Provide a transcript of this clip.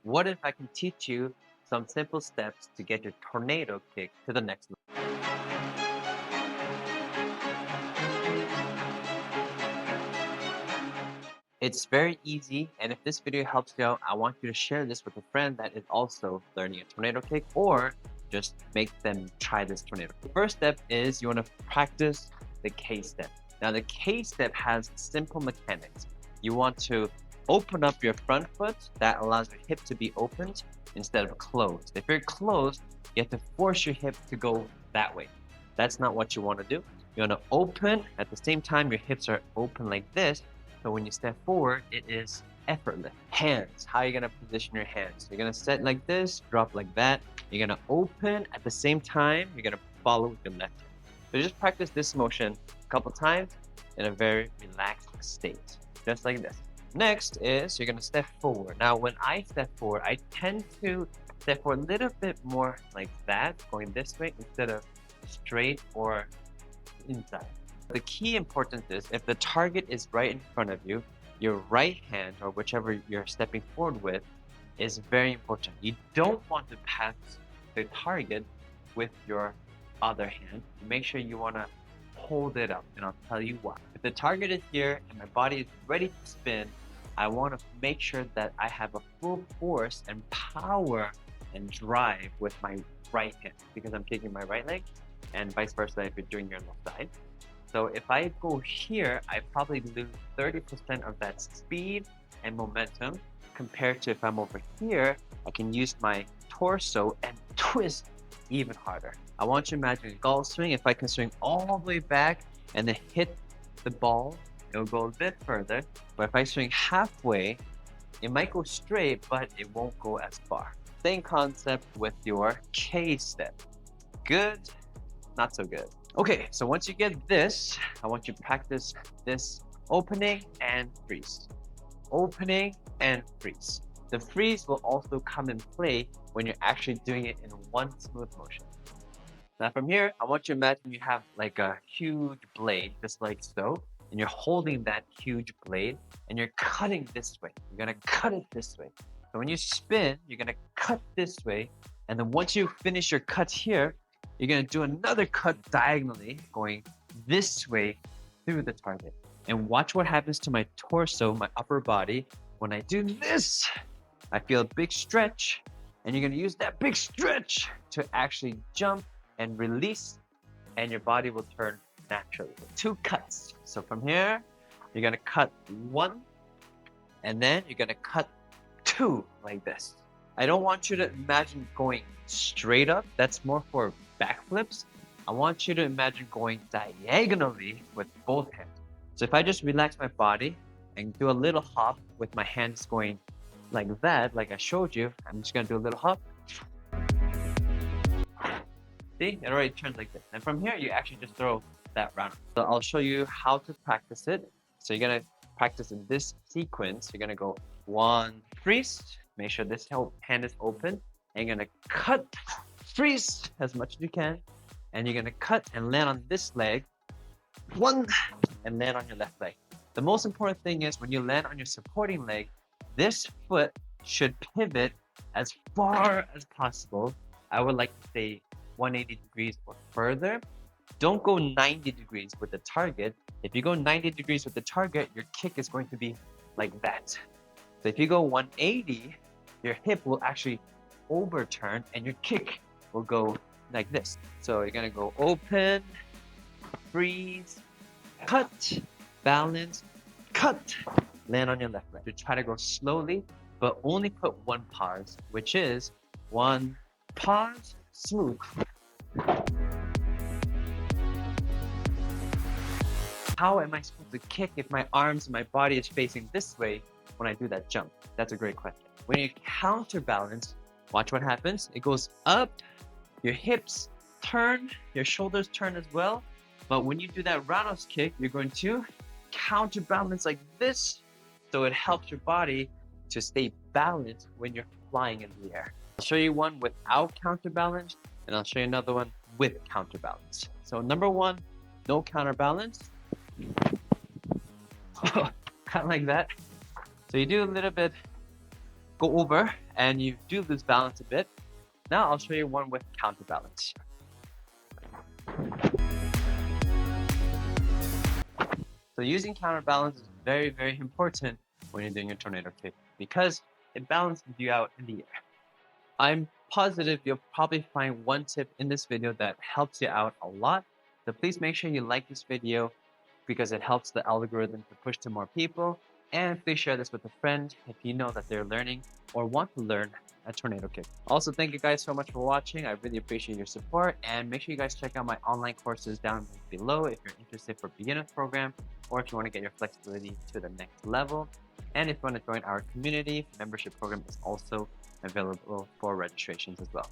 What if I can teach you some simple steps to get your tornado kick to the next level? It's very easy, and if this video helps you out, I want you to share this with a friend that is also learning a tornado kick, or just make them try this tornado. The first step is you want to practice the K step. Now the K step has simple mechanics. You want to open up your front foot. That allows your hip to be opened instead of closed. If you're closed, you have to force your hip to go that way. That's not what you want to do. You want to open at the same time your hips are open like this. So when you step forward, it is effortless. Hands, how are you gonna position your hands? You're gonna set like this, drop like that. You're gonna open at the same time. You're gonna follow with your left hand. So just practice this motion a couple times in a very relaxed state, just like this. Next is you're gonna step forward. Now, when I step forward, I tend to step forward a little bit more like that, going this way instead of straight or inside. The key importance is if the target is right in front of you, your right hand or whichever you're stepping forward with is very important. You don't want to pass the target with your other hand. Make sure you want to hold it up, and I'll tell you why. If the target is here and my body is ready to spin, I want to make sure that I have a full force and power and drive with my right hand because I'm kicking my right leg, and vice versa if you're doing your left side. So if I go here, I probably lose 30% of that speed and momentum compared to if I'm over here, I can use my torso and twist even harder. I want you to imagine a golf swing. If I can swing all the way back and then hit the ball, it'll go a bit further. But if I swing halfway, it might go straight, but it won't go as far. Same concept with your K step. Good, not so good. Okay, so once you get this, I want you to practice this opening and freeze. Opening and freeze. The freeze will also come in play when you're actually doing it in one smooth motion. Now from here, I want you to imagine you have like a huge blade, just like so, and you're holding that huge blade and you're cutting this way. You're gonna cut it this way. So when you spin, you're gonna cut this way, and then once you finish your cut here, you're gonna do another cut diagonally, going this way through the target. And watch what happens to my torso, my upper body. When I do this, I feel a big stretch, and you're gonna use that big stretch to actually jump and release, and your body will turn naturally. 2 cuts. So from here, you're gonna cut 1, and then you're gonna cut 2 like this. I don't want you to imagine going straight up. That's more for backflips. I want you to imagine going diagonally with both hands. So if I just relax my body and do a little hop with my hands going like that, like I showed you, I'm just gonna do a little hop. See, it already turns like this. And from here, you actually just throw that round. So I'll show you how to practice it. So you're gonna practice in this sequence. You're gonna go 1, freeze. Make sure this hand is open. And you're gonna cut, freeze as much as you can, and you're gonna cut and land on this leg, 1, and land on your left leg. The most important thing is when you land on your supporting leg, this foot should pivot as far as possible. I would like to say 180 degrees or further. Don't go 90 degrees with the target. If you go 90 degrees with the target, your kick is going to be like that. So if you go 180, your hip will actually overturn and your kick will go like this. So you're gonna go open, freeze, cut, balance, cut, land on your left leg. To try to go slowly, but only put 1 pause, which is 1 pause, smooth. How am I supposed to kick if my arms and my body is facing this way when I do that jump? That's a great question. When you counterbalance, watch what happens. It goes up, your hips turn, your shoulders turn as well. But when you do that roundhouse kick, you're going to counterbalance like this. So it helps your body to stay balanced when you're flying in the air. I'll show you one without counterbalance, and I'll show you another one with counterbalance. So number 1, no counterbalance. Kind of like that. So you do a little bit go over and you do lose balance a bit, now I'll show you one with counterbalance. So using counterbalance is very, very important when you're doing a tornado kick because it balances you out in the air. I'm positive you'll probably find one tip in this video that helps you out a lot. So please make sure you like this video because it helps the algorithm to push to more people. And please share this with a friend if you know that they're learning or want to learn a tornado kick. Also, thank you guys so much for watching. I really appreciate your support. And make sure you guys check out my online courses down below if you're interested for beginner's program or if you want to get your flexibility to the next level. And if you want to join our community, membership program is also available for registrations as well.